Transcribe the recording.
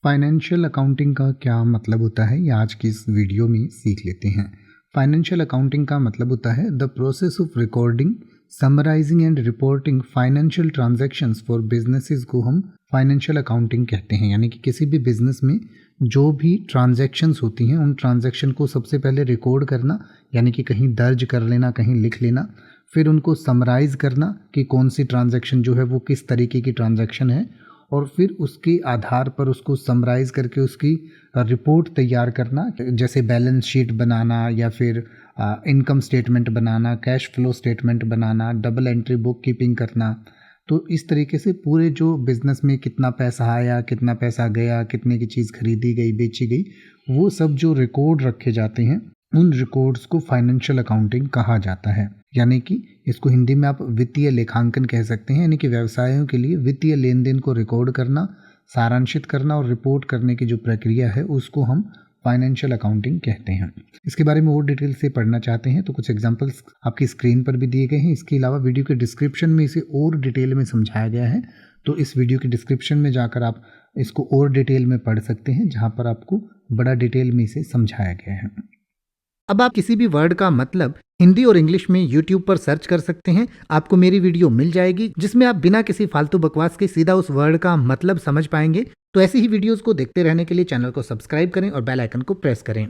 Financial accounting का क्या मतलब होता है, ये आज की इस वीडियो में सीख लेते हैं। फाइनेंशियल अकाउंटिंग का मतलब होता है the process of recording, summarising and reporting financial transactions for businesses को हम फाइनेंशियल अकाउंटिंग कहते हैं। यानी कि किसी भी बिजनेस में जो भी ट्रांजैक्शंस होती हैं उन ट्रांजैक्शन को सबसे पहले रिकॉर्ड करना, यानी कि कहीं दर्ज कर लेना, कहीं लिख लेना, फिर उनको समराइज करना कि कौन सी ट्रांजैक्शन जो है वो किस तरीके की ट्रांजैक्शन है, और फिर उसके आधार पर उसको समराइज करके उसकी रिपोर्ट तैयार करना, जैसे बैलेंस शीट बनाना या फिर इनकम स्टेटमेंट बनाना, कैश फ्लो स्टेटमेंट बनाना, डबल एंट्री बुक कीपिंग करना। तो इस तरीके से पूरे जो बिज़नेस में कितना पैसा आया, कितना पैसा गया, कितने की चीज़ खरीदी गई, बेची गई, वो सब जो रिकॉर्ड रखे जाते हैं उन रिकॉर्ड्स को फाइनेंशियल अकाउंटिंग कहा जाता है। यानी कि इसको हिंदी में आप वित्तीय लेखांकन कह सकते हैं। यानी कि व्यवसायों के लिए वित्तीय लेन देन को रिकॉर्ड करना, सारांशित करना और रिपोर्ट करने की जो प्रक्रिया है उसको हम फाइनेंशियल अकाउंटिंग कहते हैं। इसके बारे में और डिटेल से पढ़ना चाहते हैं तो कुछ एग्जांपल्स आपकी स्क्रीन पर भी दिए गए हैं। इसके अलावा वीडियो के डिस्क्रिप्शन में इसे और डिटेल में समझाया गया है, तो इस वीडियो के डिस्क्रिप्शन में जाकर आप इसको और डिटेल में पढ़ सकते हैं, जहाँ पर आपको बड़ा डिटेल में इसे समझाया गया है। अब आप किसी भी वर्ड का मतलब हिंदी और इंग्लिश में YouTube पर सर्च कर सकते हैं। आपको मेरी वीडियो मिल जाएगी जिसमें आप बिना किसी फालतू बकवास के सीधा उस वर्ड का मतलब समझ पाएंगे। तो ऐसी ही वीडियोस को देखते रहने के लिए चैनल को सब्सक्राइब करें और बेल आइकन को प्रेस करें।